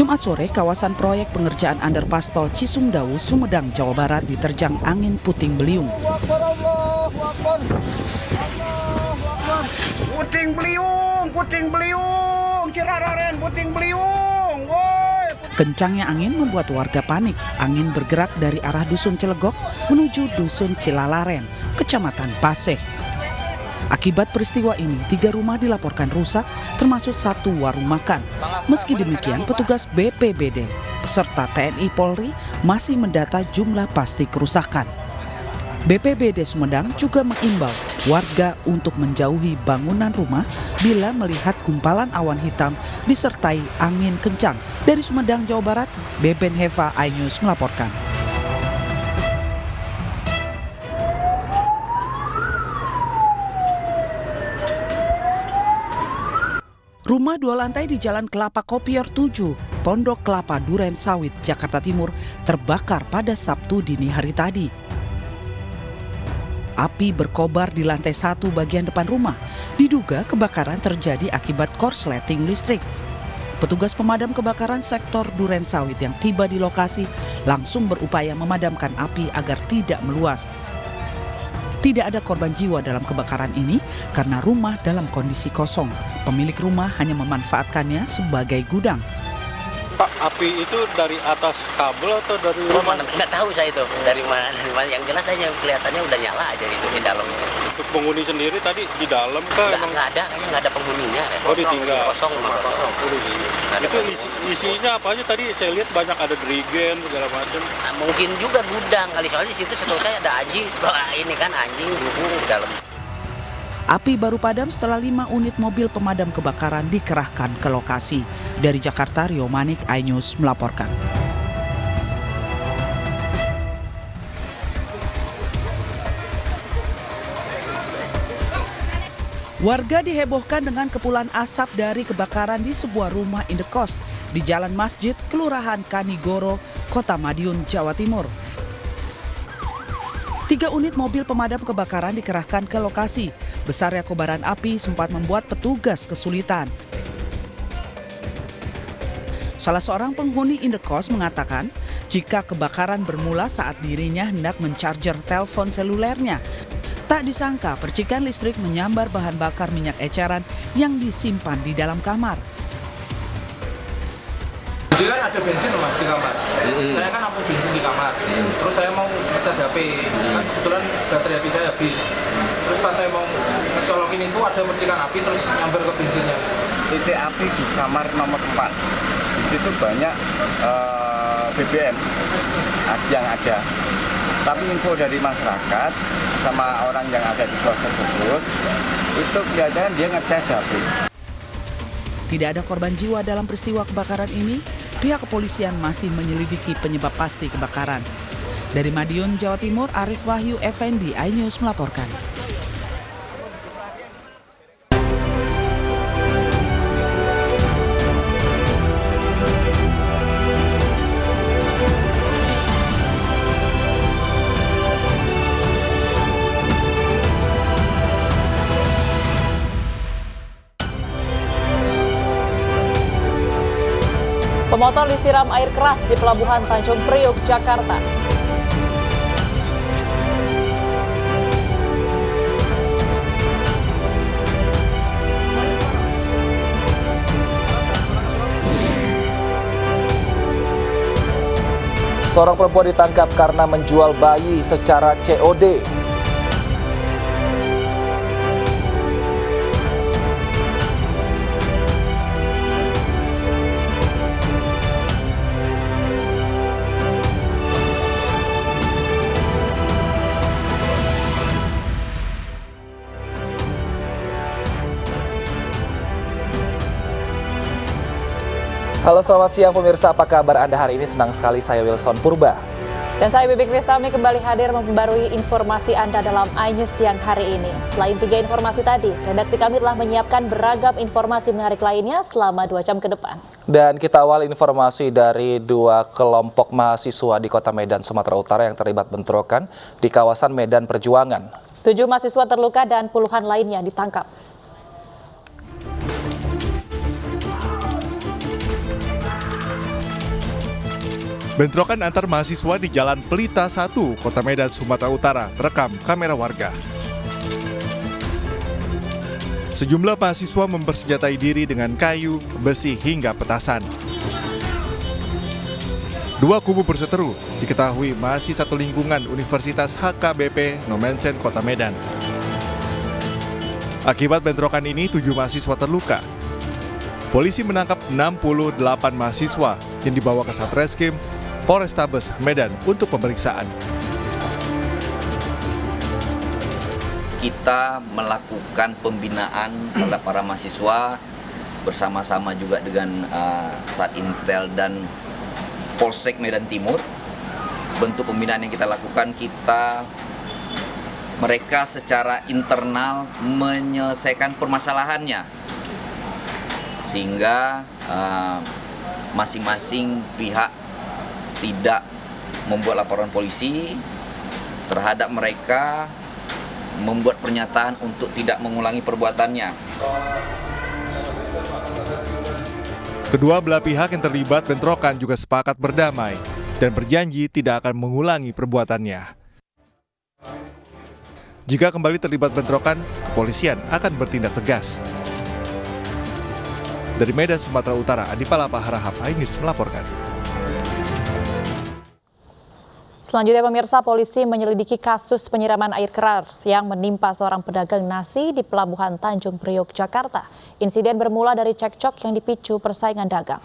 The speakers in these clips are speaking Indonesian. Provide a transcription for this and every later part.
Jumat sore, kawasan proyek pengerjaan underpass tol Cisumdawu, Sumedang, Jawa Barat diterjang angin puting beliung. Puting beliung, cirararen, puting beliung, woi. Kencangnya angin membuat warga panik. Angin bergerak dari arah Dusun Cilegok menuju Dusun Cilalaren, Kecamatan Paseh. Akibat peristiwa ini, 3 rumah dilaporkan rusak, termasuk 1 warung makan. Meski demikian, petugas BPBD beserta TNI Polri masih mendata jumlah pasti kerusakan. BPBD Sumedang juga mengimbau warga untuk menjauhi bangunan rumah bila melihat gumpalan awan hitam disertai angin kencang. Dari Sumedang, Jawa Barat, Beben Heva, iNews melaporkan. Rumah 2 lantai di Jalan Kelapa Kopior 7, Pondok Kelapa Duren Sawit, Jakarta Timur terbakar pada Sabtu dini hari tadi. Api berkobar di lantai 1 bagian depan rumah. Diduga kebakaran terjadi akibat korsleting listrik. Petugas pemadam kebakaran sektor Duren Sawit yang tiba di lokasi langsung berupaya memadamkan api agar tidak meluas. Tidak ada korban jiwa dalam kebakaran ini karena rumah dalam kondisi kosong. Pemilik rumah hanya memanfaatkannya sebagai gudang. Pak, api itu dari atas kabel atau dari rumah? Nggak tahu saya itu dari mana. Yang jelas saya kelihatannya udah nyala aja itu di dalam. Untuk penghuni sendiri tadi di dalam kah? Nggak ada, kayaknya nggak ada penghuninya. Oh, ditinggal. Kosong. Itu isinya apa aja tadi? Saya lihat banyak ada drigen segala macam. Nah, mungkin juga gudang kali, soalnya di situ setahu saya ada anjing, ini kan anjing di dalam. Api baru padam setelah 5 unit mobil pemadam kebakaran dikerahkan ke lokasi. Dari Jakarta, Rio Manik, iNews melaporkan. Warga dihebohkan dengan kepulan asap dari kebakaran di sebuah rumah indekos di Jalan Masjid, Kelurahan Kanigoro, Kota Madiun, Jawa Timur. 3 unit mobil pemadam kebakaran dikerahkan ke lokasi. Besarnya kobaran api sempat membuat petugas kesulitan. Salah seorang penghuni indekos mengatakan jika kebakaran bermula saat dirinya hendak mencarger telepon selulernya. Tak disangka percikan listrik menyambar bahan bakar minyak eceran yang disimpan di dalam kamar. Jadi kan ada bensin loh Mas di kamar. Saya kan nampung bensin di kamar. Terus saya mau ngecas HP. Kan kebetulan baterai HP saya habis. Terus pas saya mau ngecolokin itu ada percikan api terus nyambar ke bensinnya. Titik api di kamar nomor 4. Di situ banyak BBM yang ada. Tapi info dari masyarakat sama orang yang ada di kos tersebut itu kelihatannya dia ngecas HP. Tidak ada korban jiwa dalam peristiwa kebakaran ini. Pihak kepolisian masih menyelidiki penyebab pasti kebakaran. Dari Madiun, Jawa Timur, Arif Wahyu Effendi, iNews melaporkan. Pemotor disiram air keras di Pelabuhan Tanjung Priok, Jakarta. Seorang perempuan ditangkap karena menjual bayi secara COD. Halo selamat siang pemirsa, apa kabar Anda hari ini? Senang sekali saya Wilson Purba. Dan saya Bibi Kristami kembali hadir memperbarui informasi Anda dalam iNews siang hari ini. Selain 3 informasi tadi, redaksi kami telah menyiapkan beragam informasi menarik lainnya selama 2 jam ke depan. Dan kita awal informasi dari 2 kelompok mahasiswa di Kota Medan, Sumatera Utara yang terlibat bentrokan di kawasan Medan Perjuangan. 7 mahasiswa terluka dan puluhan lainnya ditangkap. Bentrokan antar mahasiswa di Jalan Pelita 1, Kota Medan, Sumatera Utara, terekam kamera warga. Sejumlah mahasiswa mempersenjatai diri dengan kayu, besi, hingga petasan. Dua kubu berseteru, diketahui masih satu lingkungan Universitas HKBP Nomensen, Kota Medan. Akibat bentrokan ini, 7 mahasiswa terluka. Polisi menangkap 68 mahasiswa yang dibawa ke Satreskrim Polrestabes Medan untuk pemeriksaan. Kita melakukan pembinaan terhadap para mahasiswa bersama-sama juga dengan Satintel dan Polsek Medan Timur. Bentuk pembinaan yang kita lakukan, mereka secara internal menyelesaikan permasalahannya, sehingga masing-masing pihak tidak membuat laporan polisi terhadap mereka, membuat pernyataan untuk tidak mengulangi perbuatannya. Kedua belah pihak yang terlibat bentrokan juga sepakat berdamai dan berjanji tidak akan mengulangi perbuatannya. Jika kembali terlibat bentrokan, kepolisian akan bertindak tegas. Dari Medan, Sumatera Utara, Adi Palapa Harahap, iNews melaporkan. Selanjutnya pemirsa, polisi menyelidiki kasus penyiraman air keras yang menimpa seorang pedagang nasi di Pelabuhan Tanjung Priok, Jakarta. Insiden bermula dari cekcok yang dipicu persaingan dagang.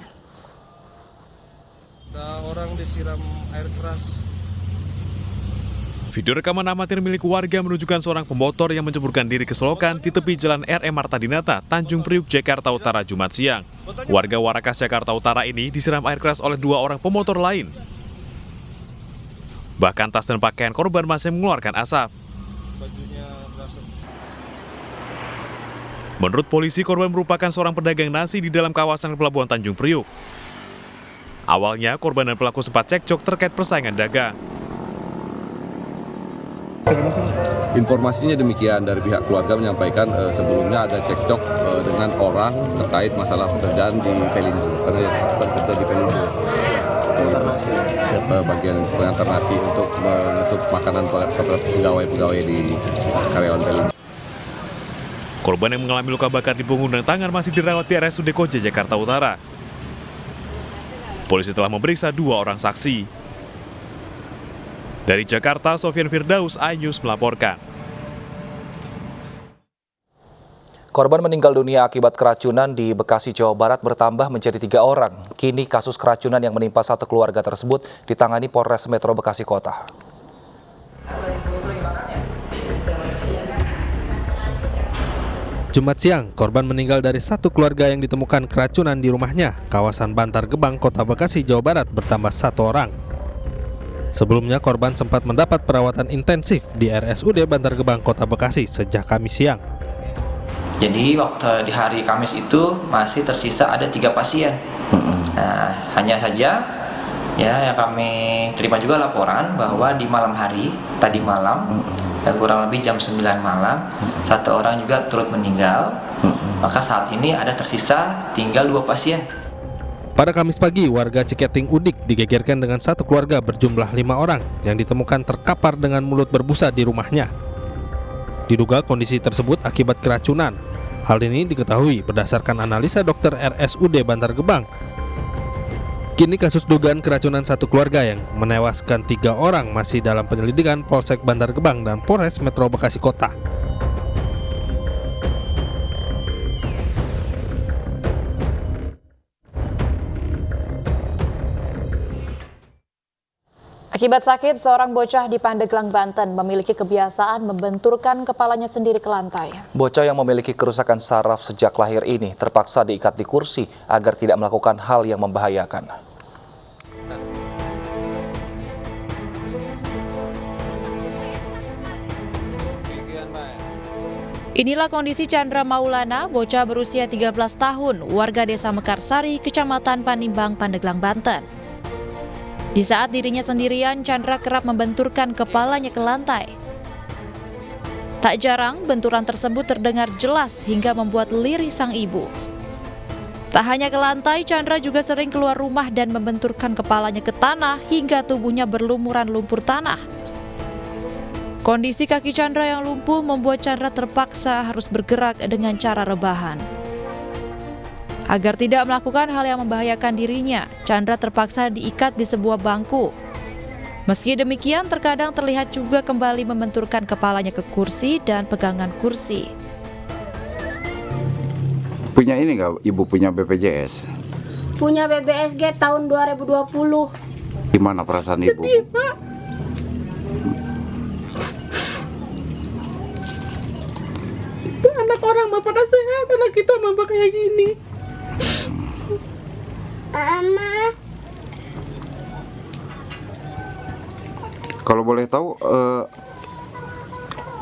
Ada orang disiram air keras. Video rekaman amatir milik warga menunjukkan seorang pemotor yang menceburkan diri ke selokan di tepi Jalan RM Marta Dinata, Tanjung Priok, Jakarta Utara, Jumat siang. Warga Warakas, Jakarta Utara ini disiram air keras oleh 2 orang pemotor lain. Bahkan tas dan pakaian korban masih mengeluarkan asap. Menurut polisi, korban merupakan seorang pedagang nasi di dalam kawasan Pelabuhan Tanjung Priok. Awalnya, korban dan pelaku sempat cekcok terkait persaingan dagang. Informasinya demikian, dari pihak keluarga menyampaikan sebelumnya ada cekcok dengan orang terkait masalah pekerjaan di Pelindo, karena yang bersangkutan kerja di Pelindo, bagian pengantar nasi untuk mengesup makanan kepada pegawai-pegawai di karyawan Pelindo. Korban yang mengalami luka bakar di punggung dan tangan masih dirawat di RSUD Koja, Jakarta Utara. Polisi telah memeriksa 2 orang saksi. Dari Jakarta, Sofian Firdaus, iNews melaporkan. Korban meninggal dunia akibat keracunan di Bekasi, Jawa Barat bertambah menjadi 3 orang. Kini kasus keracunan yang menimpa satu keluarga tersebut ditangani Polres Metro Bekasi Kota. Jumat siang, korban meninggal dari satu keluarga yang ditemukan keracunan di rumahnya, kawasan Bantar Gebang, Kota Bekasi, Jawa Barat, bertambah 1 orang. Sebelumnya, korban sempat mendapat perawatan intensif di RSUD Bantar Gebang, Kota Bekasi sejak Kamis siang. Jadi waktu di hari Kamis itu masih tersisa ada 3 pasien. Nah, hanya saja ya yang kami terima juga laporan bahwa di malam hari, tadi malam, kurang lebih jam 9 malam, 1 orang juga turut meninggal. Maka saat ini ada tersisa tinggal 2 pasien. Pada Kamis pagi, warga Ciketing Udik digegerkan dengan satu keluarga berjumlah 5 orang yang ditemukan terkapar dengan mulut berbusa di rumahnya. Diduga kondisi tersebut akibat keracunan. Hal ini diketahui berdasarkan analisa dokter RSUD Bantar Gebang. Kini kasus dugaan keracunan satu keluarga yang menewaskan 3 orang masih dalam penyelidikan Polsek Bantar Gebang dan Polres Metro Bekasi Kota. Akibat sakit, seorang bocah di Pandeglang, Banten memiliki kebiasaan membenturkan kepalanya sendiri ke lantai. Bocah yang memiliki kerusakan saraf sejak lahir ini terpaksa diikat di kursi agar tidak melakukan hal yang membahayakan. Inilah kondisi Chandra Maulana, bocah berusia 13 tahun, warga Desa Mekarsari, Kecamatan Panimbang, Pandeglang, Banten. Di saat dirinya sendirian, Chandra kerap membenturkan kepalanya ke lantai. Tak jarang, benturan tersebut terdengar jelas hingga membuat lirih sang ibu. Tak hanya ke lantai, Chandra juga sering keluar rumah dan membenturkan kepalanya ke tanah hingga tubuhnya berlumuran lumpur tanah. Kondisi kaki Chandra yang lumpuh membuat Chandra terpaksa harus bergerak dengan cara rebahan. Agar tidak melakukan hal yang membahayakan dirinya, Chandra terpaksa diikat di sebuah bangku. Meski demikian, terkadang terlihat juga kembali membenturkan kepalanya ke kursi dan pegangan kursi. Punya ini nggak, Ibu punya BPJS? Punya BPSG tahun 2020. Gimana perasaan Ibu? Sedih, Pak. Anak orang mah pada sehat, anak kita mah kayak gini. Mama. Kalau boleh tahu,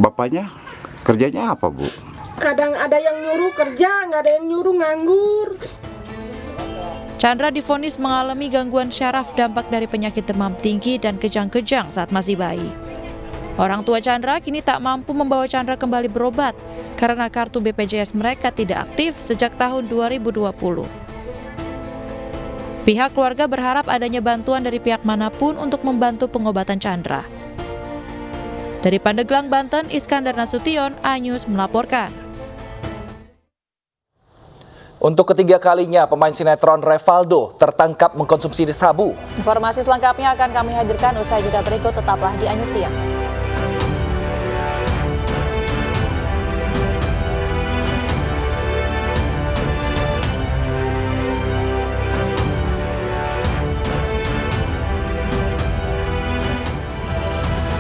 bapaknya kerjanya apa, Bu? Kadang ada yang nyuruh kerja, nggak ada yang nyuruh nganggur. Chandra divonis mengalami gangguan syaraf dampak dari penyakit demam tinggi dan kejang-kejang saat masih bayi. Orang tua Chandra kini tak mampu membawa Chandra kembali berobat karena kartu BPJS mereka tidak aktif sejak tahun 2020. Pihak keluarga berharap adanya bantuan dari pihak manapun untuk membantu pengobatan Chandra. Dari Pandeglang, Banten, Iskandar Nasution, iNews melaporkan. Untuk ketiga kalinya, pemain sinetron Revaldo tertangkap mengkonsumsi sabu. Informasi selengkapnya akan kami hadirkan usai jeda berikut, tetaplah di iNews Siang.